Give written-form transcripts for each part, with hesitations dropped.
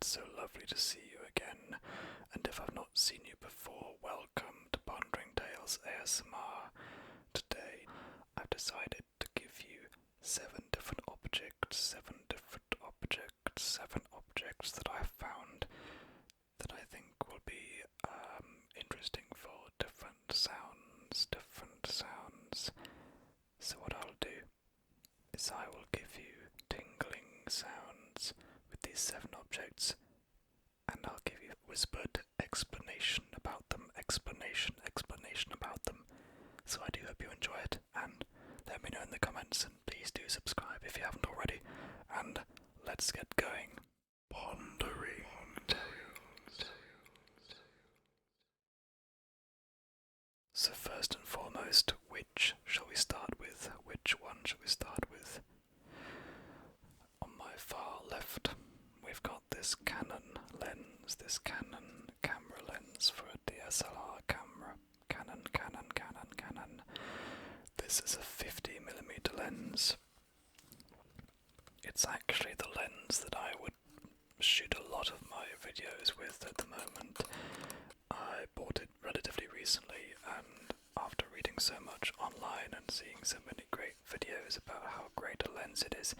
It's so lovely to see you again, and if I've not seen you before, welcome to Ponderingtales ASMR. Today, I've decided to give you 7 different objects that I've found that I think will be interesting for different sounds. So what I'll do is I will give you tingling sounds with these 7 objects, and I'll give you a whispered explanation about them, explanation about them. So I do hope you enjoy it, and let me know in the comments, and please do subscribe if you haven't already, and let's get going. Ponderingtales. So first and foremost, which shall we start with? Which one shall we start with? On my far left, we've got this Canon lens, this Canon camera lens for a DSLR camera. Canon. This is a 50mm lens. It's actually the lens that I would shoot a lot of my videos with at the moment. I bought it relatively recently, and after reading so much online and seeing so many great videos about how great a lens it is,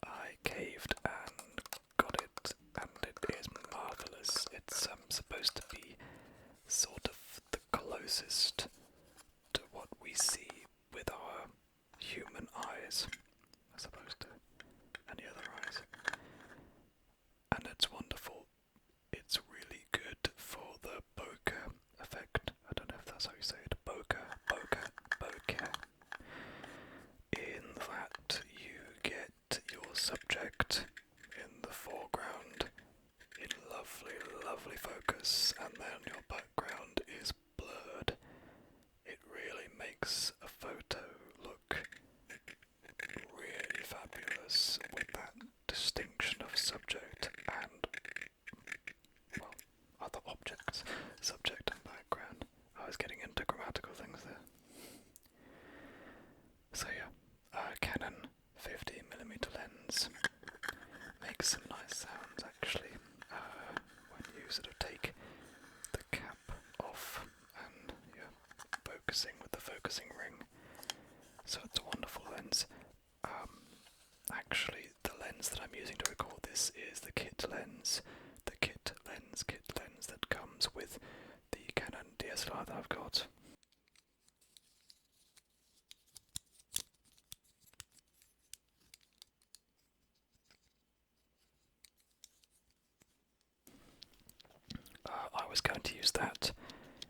I caved and got it, and it is marvellous. It's supposed to be sort of the closest to what we see with our human eyes, as opposed to any other eyes. And it's wonderful. It's really good for the bokeh effect. I don't know if that's how you say it. Bokeh. In that you get your subject in the foreground in lovely focus, and then your background is blurred. It really makes a photo look really fabulous with that distinction of subject and, well, other objects, subject and background. I was getting into grammatical things there. So yeah, Canon 50mm lens makes some nice sounds actually when you sort of take the cap off and you're focusing with the focusing ring. So it's a wonderful lens. Actually, the lens that I'm using to record this is the kit lens. The kit lens that comes with the Canon DSLR that I've got. I was going to use that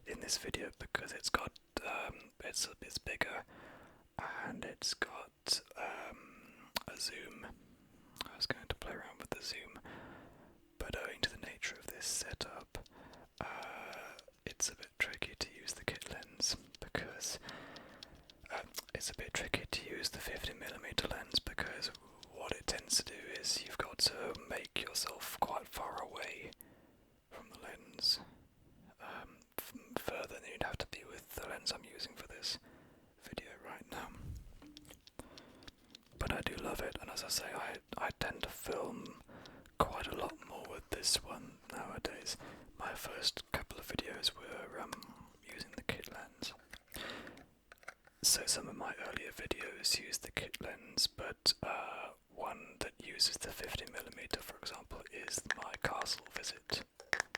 in this video because it's got it's bigger, and it's got a zoom. I was going to play around with the zoom, but owing to the nature of this setup, it's a bit tricky to use the kit lens because it's a bit tricky to use the 50mm lens because what it tends to do is you've got to make yourself quite far away from the lens, further than you'd have to be with the lens I'm using for this video right now. But I do love it, and as I say, I tend to film quite a lot more with this one nowadays. My first couple of videos were using the kit lens. So some of my earlier videos use the kit lens, but one that uses the 50mm, for example, is my castle visit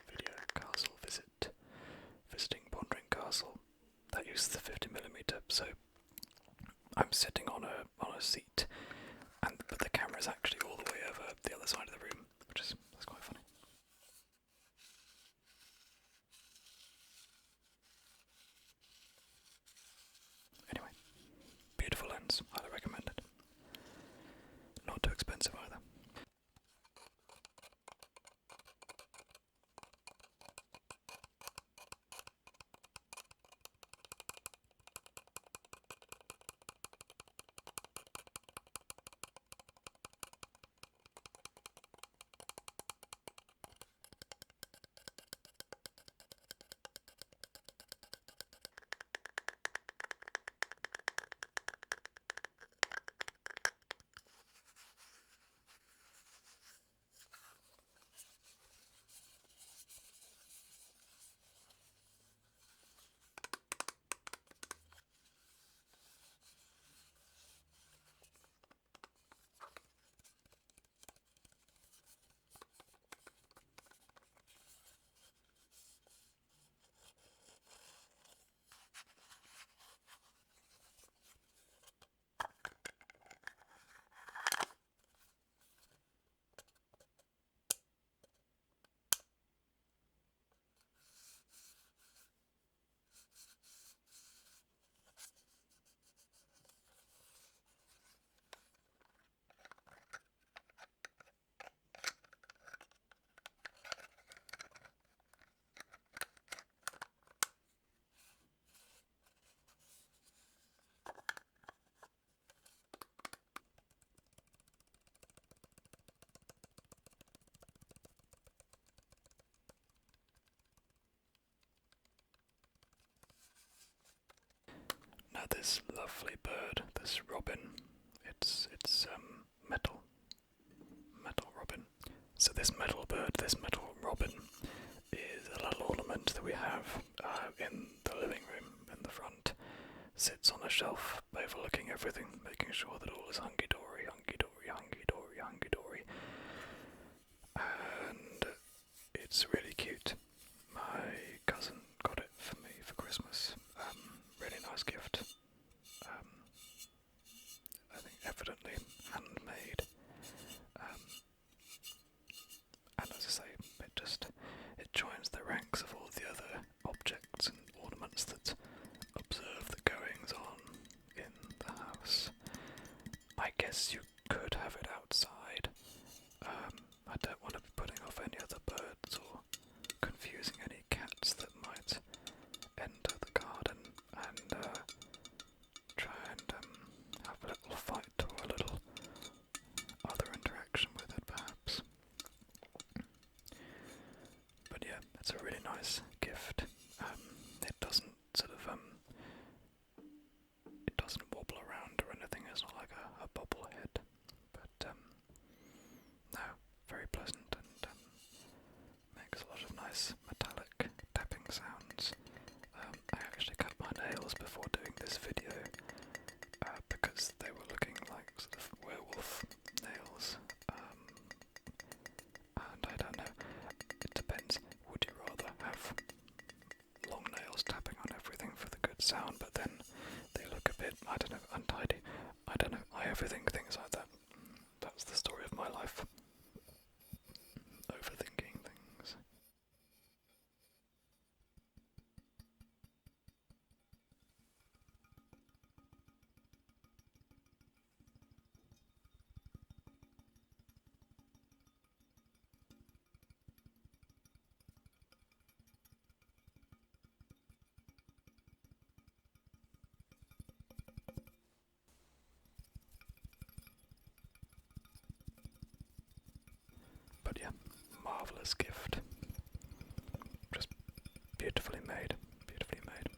video. Castle visit, visiting Pondering Castle. That uses the 50mm. So I'm sitting on a seat, but the camera is actually all the way over the other side of the room, that's quite funny. Anyway, beautiful lens, highly recommend it. Not too expensive either. this lovely bird, this robin. It's metal robin. So this metal bird, this metal robin, is a little ornament that we have in the living room in the front. Sits on a shelf overlooking everything, making sure that all is hunky-dory, hunky-dory, hunky-dory, hunky-dory. And it's really cute. My cousin got it for me for Christmas. Really nice gift. I think evidently handmade. And as I say, it joins the ranks of all the other objects and ornaments that observe the goings on in the house. I guess you could have it outside. I don't want to be putting off any other birds or confusing any cats that might enter the garden and try and have a little fight or a little other interaction with it, perhaps. But yeah, it's a really nice gift. It doesn't it doesn't wobble around or anything. It's not like a bobblehead, but no, very pleasant and makes a lot of nice metallic tapping sounds. I actually cut my nails before doing this video because they were looking like sort of werewolf nails. And I don't know, it depends. Would you rather have long nails tapping on everything for the good sound, but then they look a bit, I don't know, untidy? I don't know, I overthink things like that. That's the story of my life. Overthinking things. But yeah, marvellous gift. Just beautifully made, beautifully made.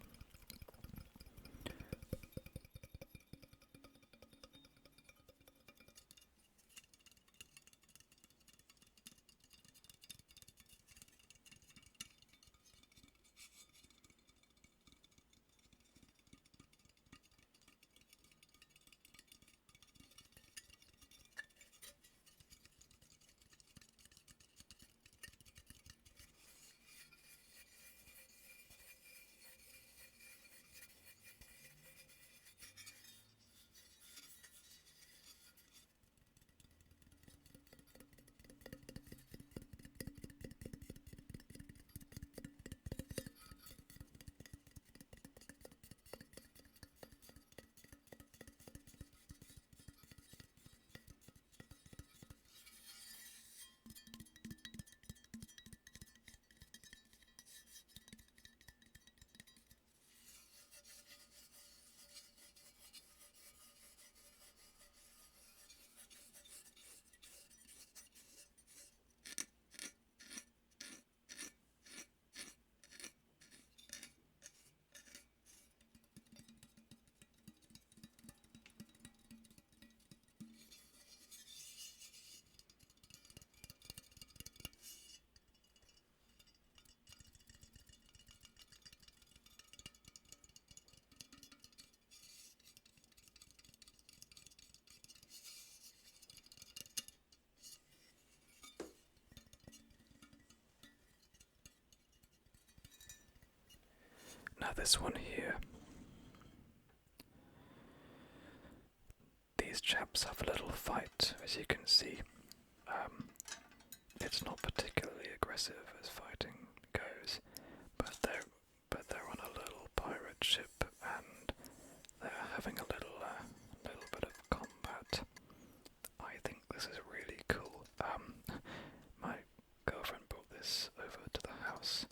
Now this one here. These chaps have a little fight, as you can see. It's not particularly aggressive as fighting goes, but they're on a little pirate ship and they're having a little bit of combat. I think this is really cool. My girlfriend brought this over to the house,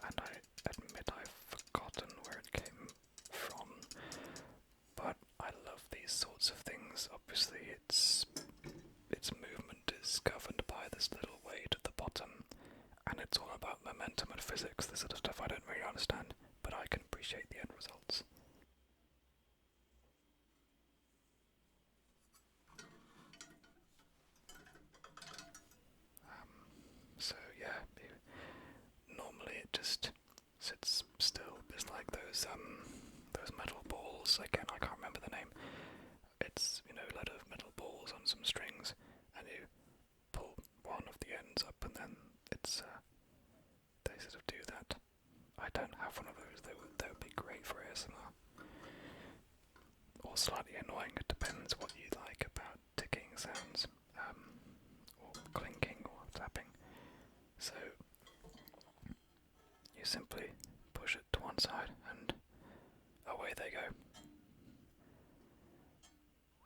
and I admit I've forgotten where it came from, but I love these sorts of things. Obviously its movement is governed by this little weight at the bottom, and it's all about momentum and physics, this sort of stuff I don't really understand, but I can appreciate the end results. those metal balls. Again, I can't remember the name. It's, you know, a lot of metal balls on some strings, and you pull one of the ends up, and then it's they sort of do that. I don't have one of those. They would be great for ASMR. Or slightly annoying. It depends what you like about ticking sounds, or clinking or tapping. So you simply push it to one side and away they go.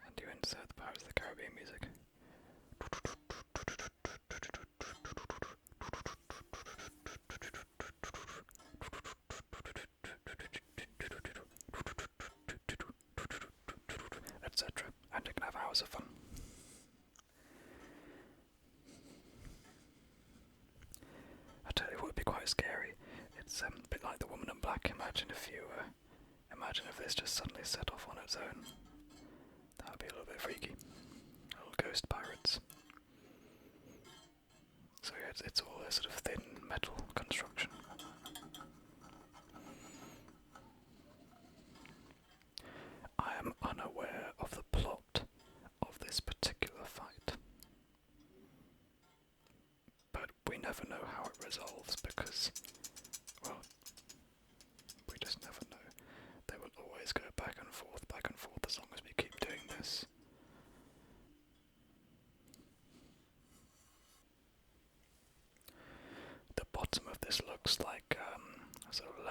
And you insert the Pirates of the Caribbean music. Etc. And you can have hours of fun. I tell you what would be quite scary. It's a bit like the Woman in Black. Imagine if this just suddenly set off on its own. That would be a little bit freaky. Little ghost pirates. So yeah, it's all a sort of thin metal construction. I am unaware of the plot of this particular fight, but we never know how it resolves because, well, we just never know. They will always go back and forth as long as we keep doing this. The bottom of this looks like a sort of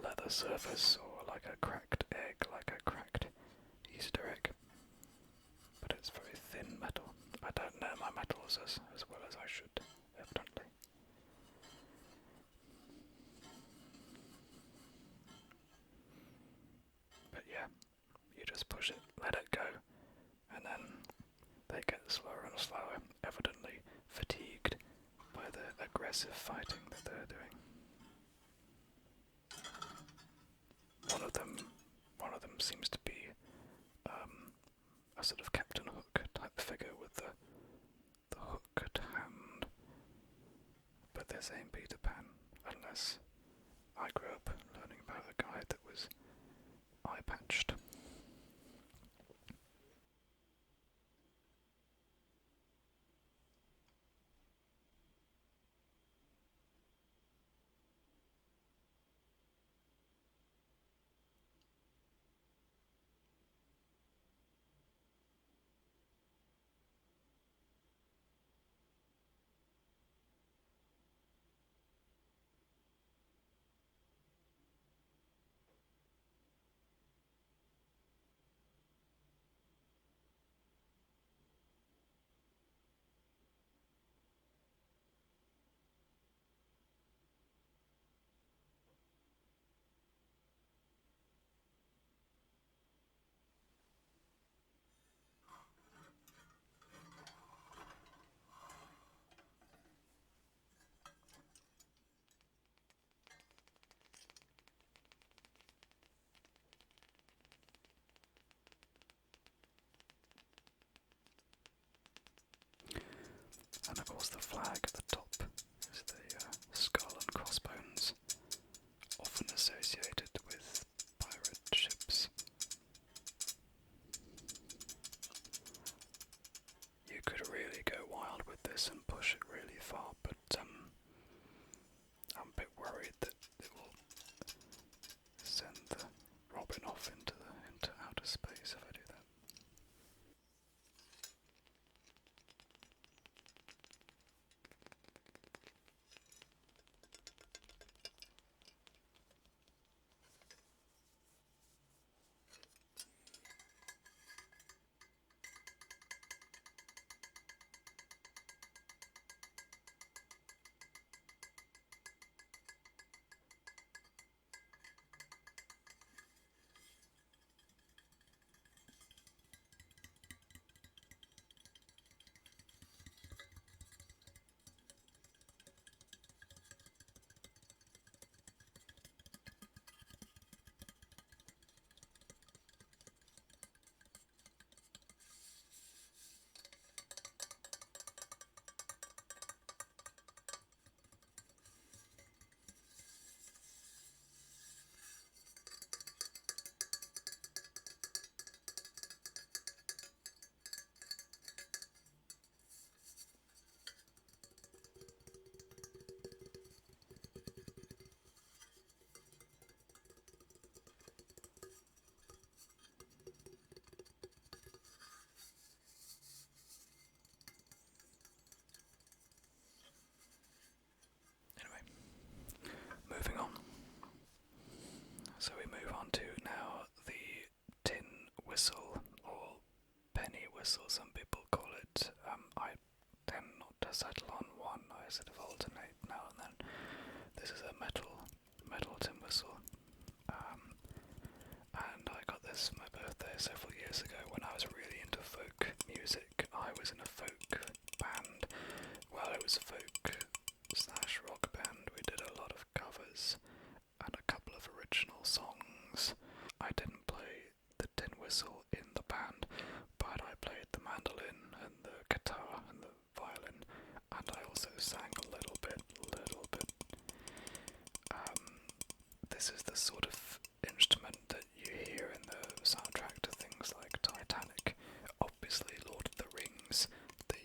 leather surface, or like a cracked egg, like a cracked Easter egg. But it's very thin metal. I don't know my metals as well as I should, evidently. But yeah, you just push it, let it go, and then they get slower and slower, evidently fatigued by the aggressive fighting that they're doing. One of them seems to be a sort of Captain Hook type figure with the hooked hand. But this ain't Peter Pan, unless I grew up learning about a guy that was eye-patched. And of course the flag at the top is the skull and crossbones, often associated with pirate ships. You could really go wild with this and push it really far, but I'm a bit worried that it will send the Robin off into outer space if I do that. whistle, some people call it. I tend not to settle on one. I sort of alternate now and then. This is a metal tin whistle, and I got this for my birthday several years ago when I was really into folk music. I was in a folk band. Well, it was a folk/rock band. We did a lot of covers and a couple of original songs. I didn't play the tin whistle in the band, but I played the mandolin and the guitar and the violin, and I also sang a little bit. This is the sort of instrument that you hear in the soundtrack to things like Titanic. Obviously, Lord of the Rings, the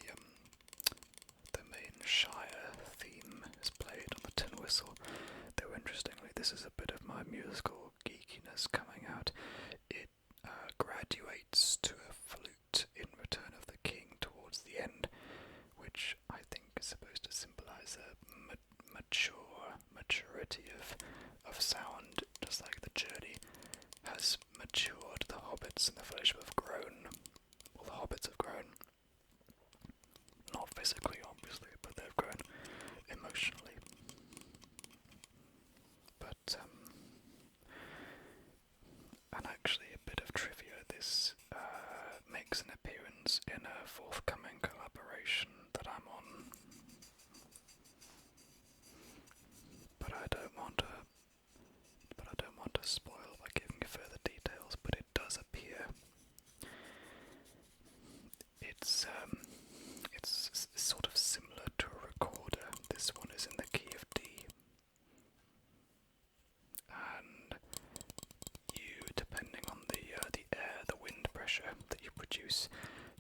main Shire theme is played on the tin whistle. Though interestingly, this is a bit of my musical geekiness coming out. It graduates to a flute in Return of the King towards the end, which I think is supposed to symbolise a maturity of sound, just like the journey has matured. The hobbits and the fellowship have grown. Well, the hobbits have grown. Not physically, obviously, but they've grown emotionally. But, and actually a bit of trivia, this makes an appearance in a forthcoming collaboration that I'm on. But I don't want to spoil by giving you further details, but it does appear. It's sort of similar to a recorder. This one is in the key of D. And you, depending on the air, the wind pressure that you produce,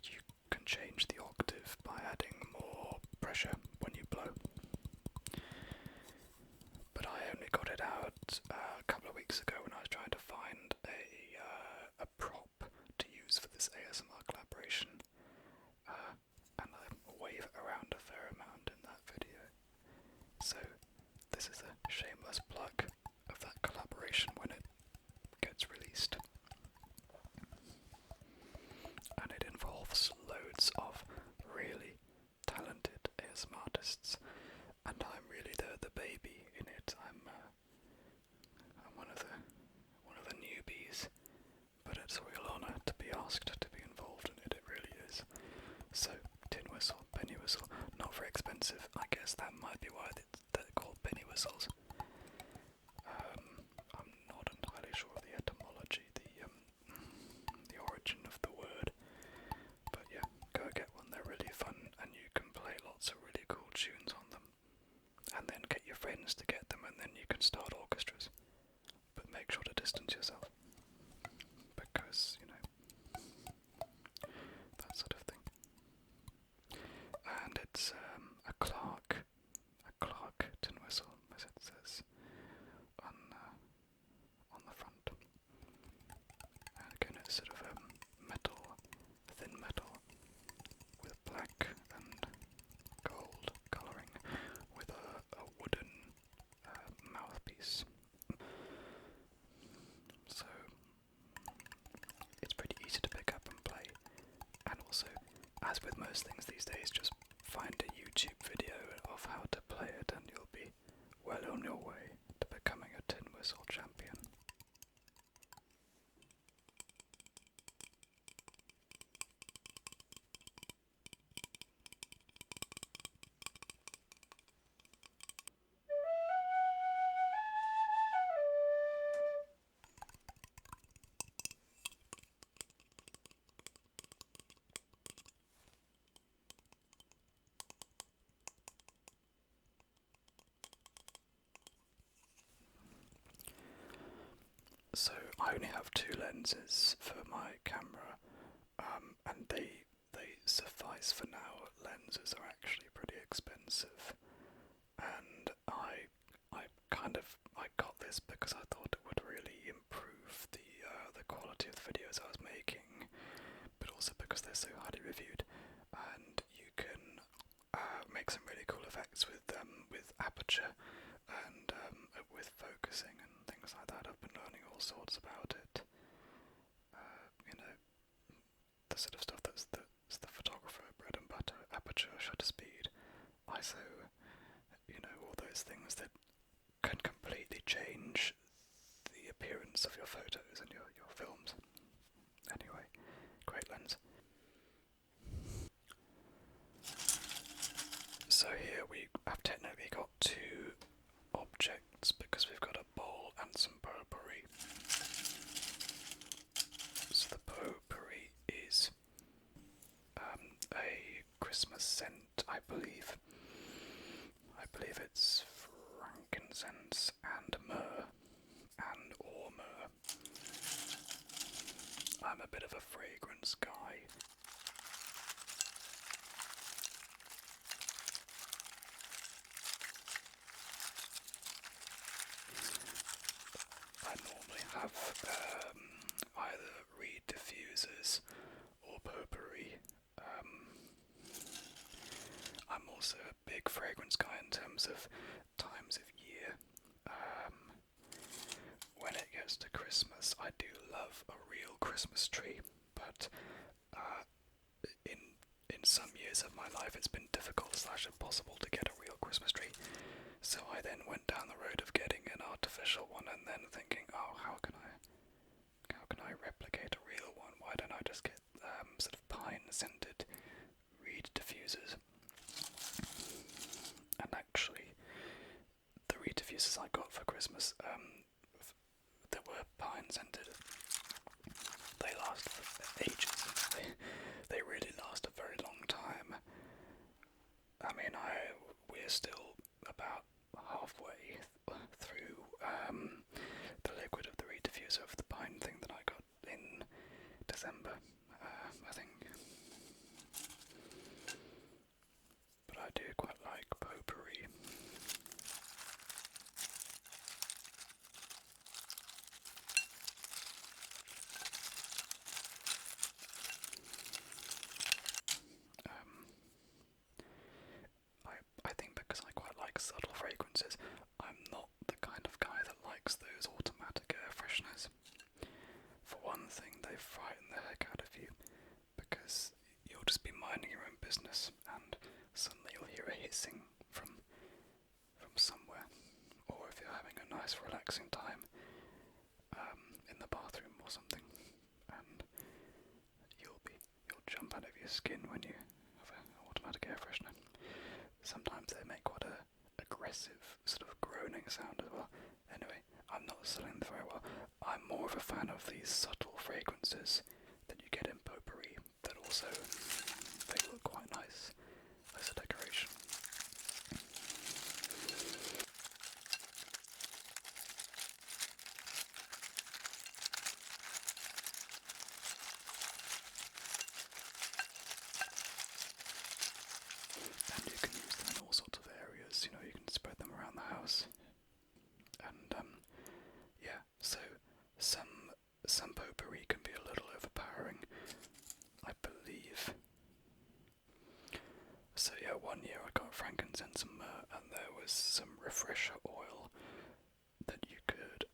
you can change the octave by adding more pressure when you blow. But I only got it out a couple of weeks ago when I was trying to find a prop to use for this ASMR collaboration, and I wave it around a fair amount in that video. So this is a shameless plug of that collaboration when it gets released. And it involves loads of really talented ASMR artists, and I'm really the baby in it. I'm one of the newbies, but it's a real honour to be asked to be involved in it. It really is. So, tin whistle, penny whistle, not very expensive. I guess that might be why they're called penny whistles. I'm not entirely sure of the etymology, the origin of the word, but yeah, go get one. They're really fun, and you can play lots of really cool tunes on them, and then get your friends to get them, and then you can start orchestras. But make sure to distance yourself, because, you know, that sort of thing. And it's a Clark tin whistle, as it says on the front. And again, it's sort of thin metal, with black and gold colouring, with a wooden mouthpiece. So it's pretty easy to pick up and play, and also, as with most things these days, just find a YouTube video of how to play it and you'll be well on your way to becoming a tin whistle champion. So I only have two lenses for my camera, and they suffice for now. Lenses are actually pretty expensive, and I got this because I thought it would really improve the quality of the videos I was making, but also because they're so highly reviewed, and you can make some really cool effects with aperture and with focusing and things like that. I've been learning all sorts about it. You know, the sort of stuff that So, all those things that can completely change the appearance of your photos and your films. Anyway, great lens. So here we have technically got two objects because we've got a bowl and some potpourri. So the potpourri is a Christmas scent, I believe. I believe it's frankincense and myrrh, or myrrh. I'm a bit of a fragrance guy. I normally have either reed diffusers or potpourri. I'm also a big fragrance guy in terms of times of year. When it gets to Christmas, I do love a real Christmas tree, but in some years of my life it's been difficult / impossible to get a real Christmas tree. So I then went down the road of getting an artificial one and then thinking, oh, how can I replicate a real one? Why don't I just get sort of pine scented reed diffusers? And actually, the reed diffusers I got for Christmas, that were pine scented, they last for ages. They really last a very long time. I mean, we're still about halfway through the liquid of the reed diffuser of the pine thing that I got in December, I think. But I do quite like potpourri. I think because I quite like subtle fragrances, I'm not the kind of guy that likes those automatic air fresheners. For one thing, they frighten the heck out of you, because you'll just be minding your own business, and suddenly you'll hear a hissing from somewhere, or if you're having a nice relaxing time in the bathroom or something, and you'll jump out of your skin when you have an automatic air freshener. Sometimes they make quite a aggressive sort of groaning sound as well. Anyway, I'm not selling them very well. I'm more of a fan of these subtle fragrances that you get in potpourri that also, they look quite nice as a decoration. And you can use them in all sorts of areas, you can spread them around the house. And yeah, so some potpourri can be a little overpowering, I believe. So yeah, one year I got frankincense and myrrh, and there was some refresher oil that you could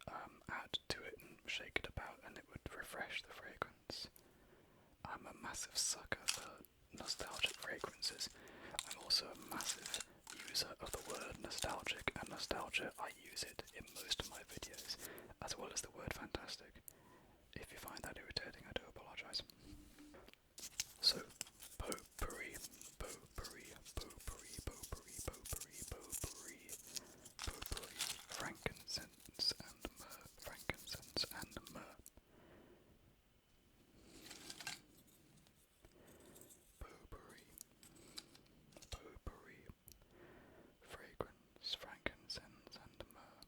add to it and shake it about, and it would refresh the fragrance. I'm a massive sucker for nostalgic fragrances. I'm also a massive user of the word nostalgic, and nostalgia, I use it in most of my videos, as well as the word fantastic. If you find that irritating, I do apologise. So, potpourri, potpourri, potpourri, potpourri, potpourri, potpourri, potpourri, frankincense and myrrh, frankincense and myrrh. Potpourri, potpourri, fragrance, frankincense and myrrh.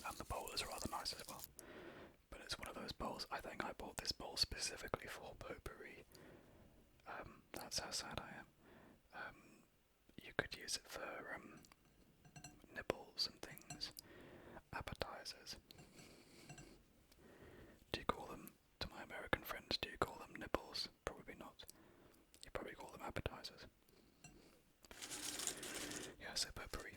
And the bowl is rather nice as well. But it's one of those bowls. I think I bought this bowl specifically for potpourri. That's how sad I am. You could use it for nibbles and things, appetizers. Do you call them, to my American friends, do you call them nibbles? Probably glasses. Yeah, so Potpourri.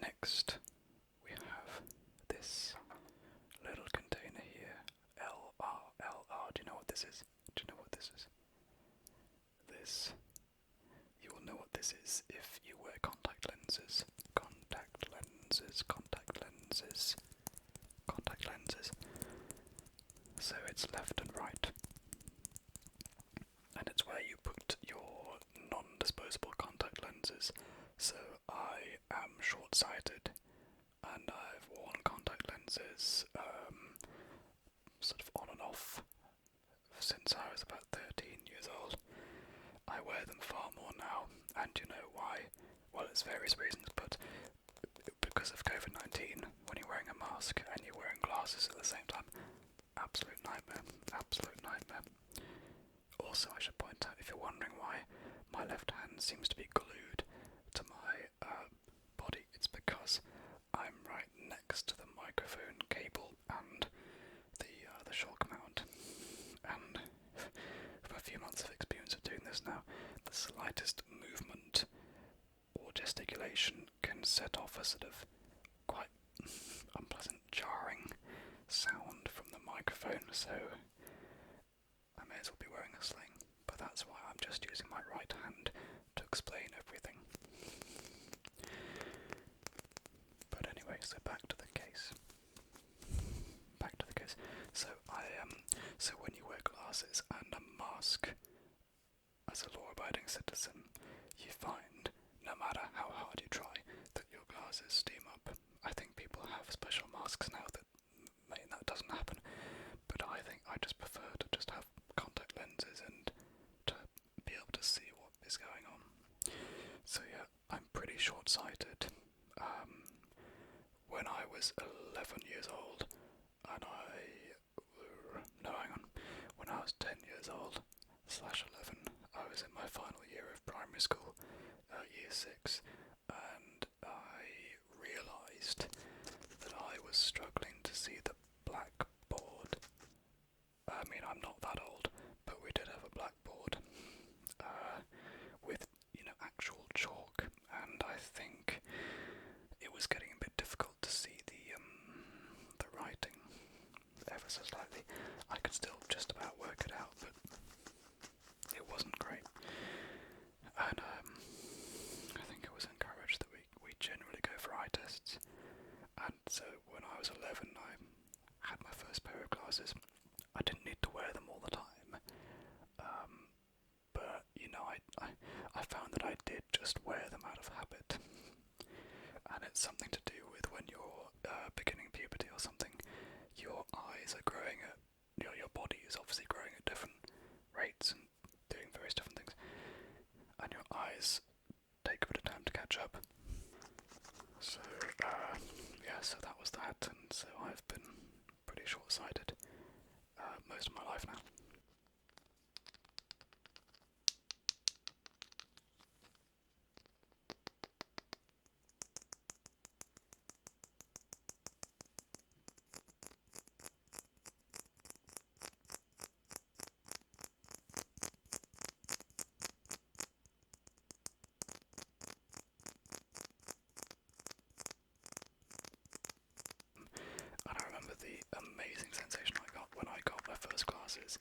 Next, we have this little container here. LR. Do you know what this is? This. You will know what this is if you wear contact lenses. Contact lenses. So it's left and right. And it's where you put your non-disposable contact lenses. So I am short-sighted, and I've worn contact lenses sort of on and off since I was about 13 years old. I wear them far more now, and you know why? Well, it's various reasons, but because of COVID-19, when you're wearing a mask and you're wearing glasses at the same time, absolute nightmare. Also, I should point out, if you're wondering why my left hand seems to be glued to my body, it's because I'm right next to the microphone cable and the shock mount. And from a few months of experience of doing this now, the slightest movement or gesticulation can set off a sort of quite unpleasant jarring sound from the microphone, so I may as well be wearing a sling, but that's why I'm just using my right hand to explain everything. But anyway, so back to the case. So when you wear glasses and a mask as a law-abiding citizen, you find, no matter how hard you try, that your glasses steam up. I think people have special masks now that mean that doesn't happen, but I think I just prefer to just have contact lenses and to be able to see what is going on. So yeah, I'm pretty short-sighted. When I was 11 years old, when I was 10 years old, /11, I was in my final year of primary school, year 6, and I realised that I was struggling to see the blackboard. I mean, I'm not that old, but we did have a blackboard with, actual chalk, and I think it was getting a bit difficult to see the writing ever so slightly. I could still just about work it out, but it wasn't great. And I think it was encouraged that we generally go for eye tests. And so when I was 11, I had my first pair of glasses. I didn't need to wear them all the time, but I found that I did just wear them out of habit. And it's something to do with when you're beginning puberty or something, your eyes are growing at, your body is obviously growing at different rates and doing various different things, and your eyes take a bit of time to catch up. So, so that was that, and so I've been pretty short-sighted most of my life now. glasses,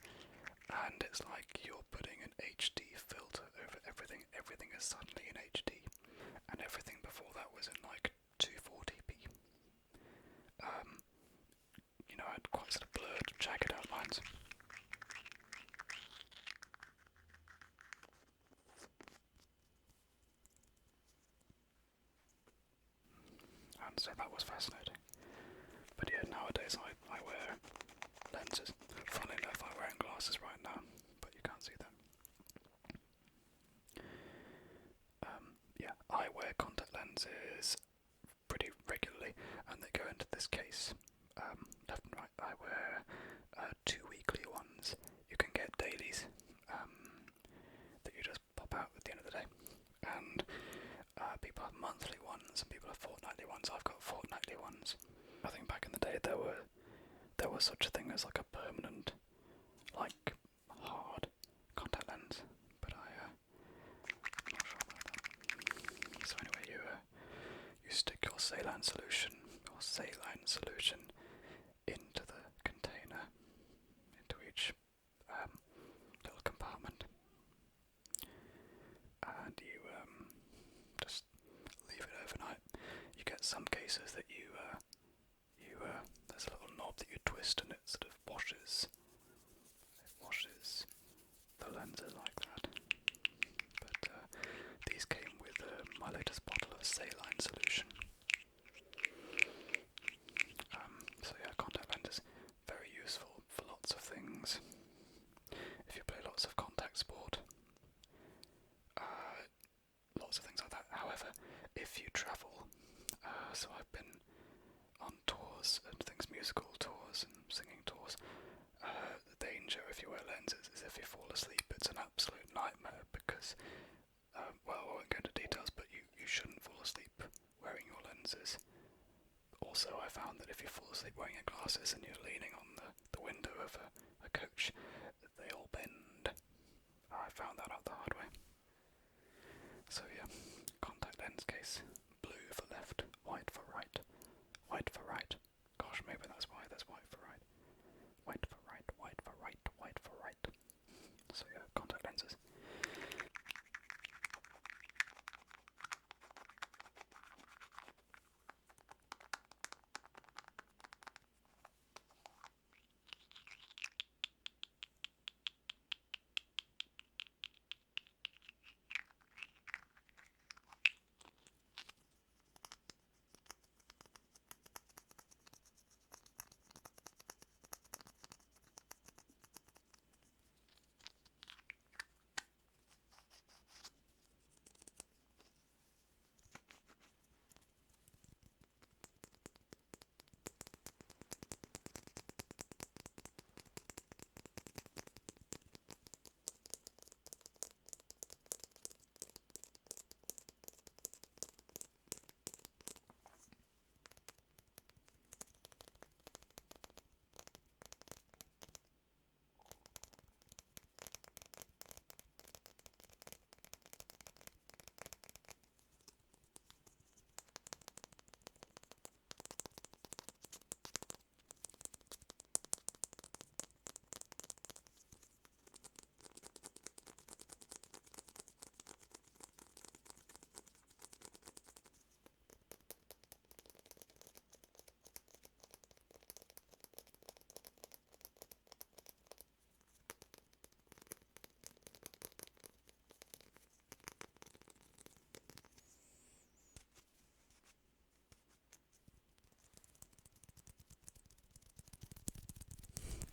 and it's like you're putting an HD filter over everything. Everything is suddenly in HD, and everything before that was in like 240p. You know, I had quite sort of blurred, jagged outlines. And so that was fascinating. But yeah, nowadays I wear lenses. Funnily enough, I'm wearing glasses right now, but you can't see them. Yeah, I wear contact lenses pretty regularly, and they go into this case. Left and right, I wear 2 weekly ones. You can get dailies that you just pop out at the end of the day, and people have monthly ones and people have fortnightly ones. I've got fortnightly ones. I think back in the day there was such a thing as like a permanent, like hard contact lens, but I'm not sure about that. So anyway, you stick your saline solution into the container, into each little compartment, and you just leave it overnight. You get some cases that there's a little knob that you twist and it sort of washes the lenses like that. But these came with my latest bottle of saline solution. So yeah, contact lenses, very useful for lots of things. If you play lots of contact sport, lots of things like that. However, if you travel, so I've been on tours and things, musical tours and singing tours, the danger if you wear lenses is if you fall asleep, it's an absolute nightmare because, well, I won't go into details, but you shouldn't fall asleep wearing your lenses. Also, I found that if you fall asleep wearing your glasses and you're leaning on the window of a coach, they all bend. I found that out the hard way. So yeah, contact lens case, blue for left, white for right, white for right. Gosh, maybe that's why there's white for right. White for right, white for right, white for right. So yeah, contact lenses.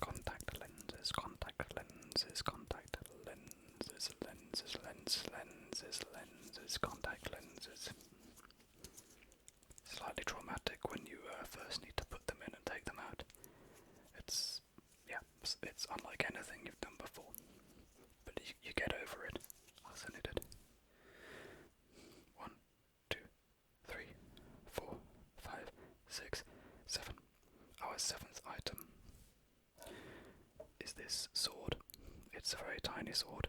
Contact lenses, contact lenses, contact lenses, lenses, contact lenses. Slightly traumatic when you first need to put them in and take them out. It's unlike anything you've done before, but you get over it. I certainly did. 1, 2, 3, 4, 5, 6, 7. Our 7th item is this sword. It's a very tiny sword.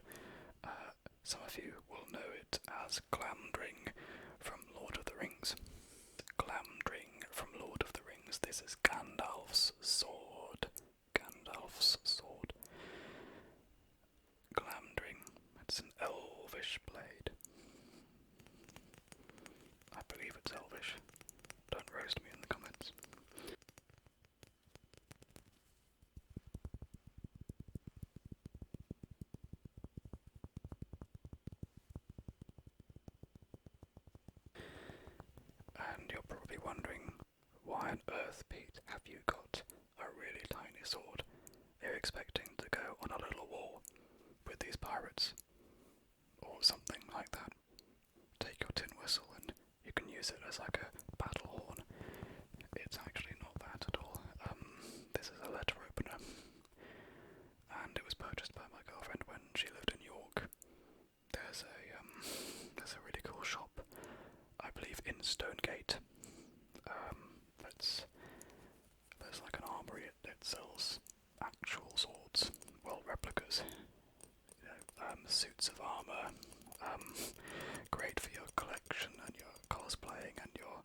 Some of you will know it as Glamdring from Lord of the Rings. Glamdring from Lord of the Rings. This is Gandalf's sword. Gandalf's sword. Elvish. Don't roast me in the comments. And you're probably wondering, why on earth, Pete, have you got a really tiny sword? You're expecting to go on a little war with these pirates, or something like that. Take your tin whistle and you can use it as like a battle horn. It's actually not that at all. This is a letter opener, and it was purchased by my girlfriend when she lived in York. There's a really cool shop, I believe in Stonegate. There's like an armory that sells actual swords, well, replicas. Suits of armor. Great for your collection and your cosplaying and your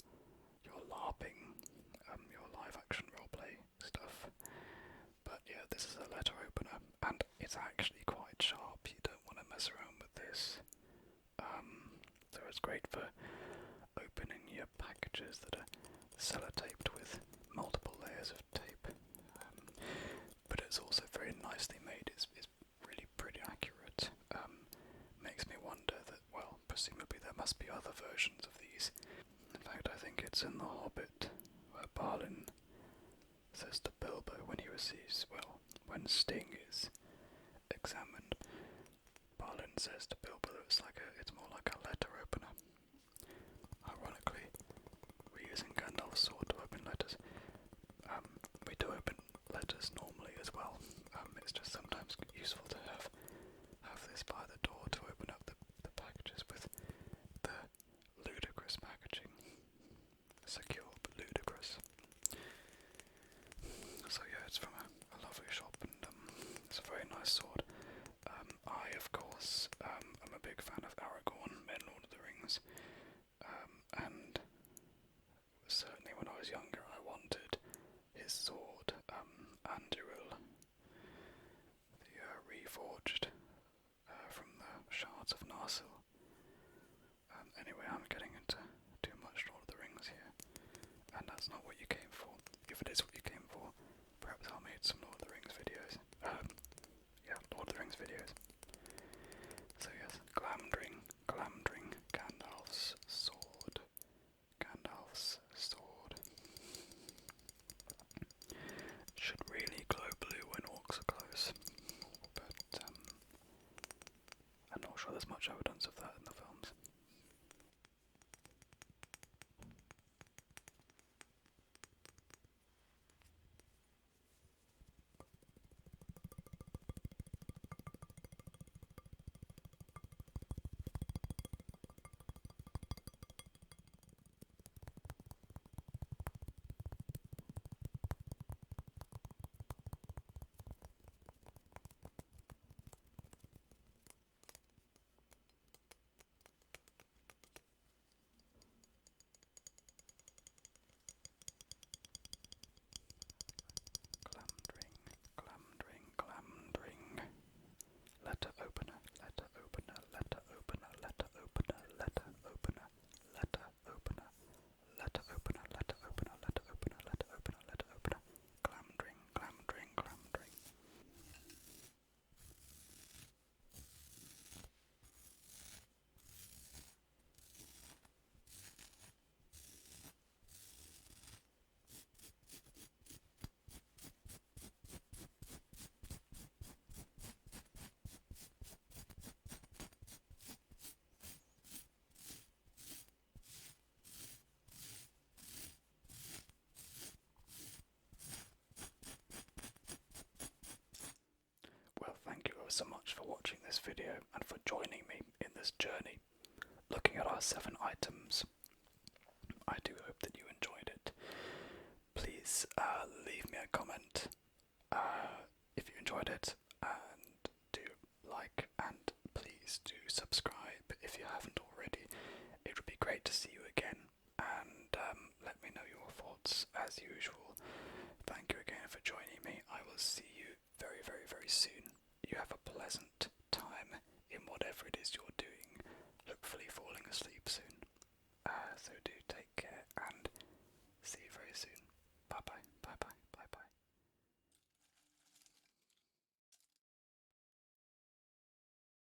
LARPing, your live action roleplay stuff. But yeah, this is a letter opener, and it's actually quite sharp. You don't want to mess around with this. So it's great for opening your packages that are sellotaped with multiple layers of tape. But it's also very nicely made. It's really pretty accurate. Makes me wonder that, well, presumably there must be other versions of these. In fact, I think it's in The Hobbit, where Balin says to Bilbo when he receives, well, when Sting is examined, Balin says to Bilbo that it's more like a letter opener. Ironically, we're using Gandalf's sword to open letters. We do open letters normally as well. It's just sometimes useful to have this by the door to open up the packages with the ludicrous packaging. Secure but ludicrous. So yeah, it's from a lovely shop, and it's a very nice sword. I, of course, am a big fan of Aragorn in Lord of the Rings, and certainly when I was younger I wanted his sword, Anduril, the reforged from the shards of Narsil. Anyway, I'm getting into too much Lord of the Rings here, and that's not what you came for. If it is what you came for, perhaps I'll make some Lord of the Rings videos. Yeah, Lord of the Rings videos. So yes, Glamdring, Gandalf's sword. Gandalf's sword. Should really glow blue when orcs are close, but I'm not sure there's much evidence of that in the films. Glamdring. Letter opener, letter opener, letter opener, letter opener, letter opener, letter opener, letter opener, letter opener, letter opener, letter opener, letter opener. Glamdring. Well, thank you so much for watching this video and for joining me in this journey, looking at our 7 items. I do hope that you enjoyed it. Please leave me a comment if you enjoyed it, and do like, and please do subscribe if you haven't already. It would be great to see you again, and let me know your thoughts as usual. Thank you again for joining me. I will see you very, very, very soon. You have a pleasant time in whatever it is you're doing, hopefully falling asleep.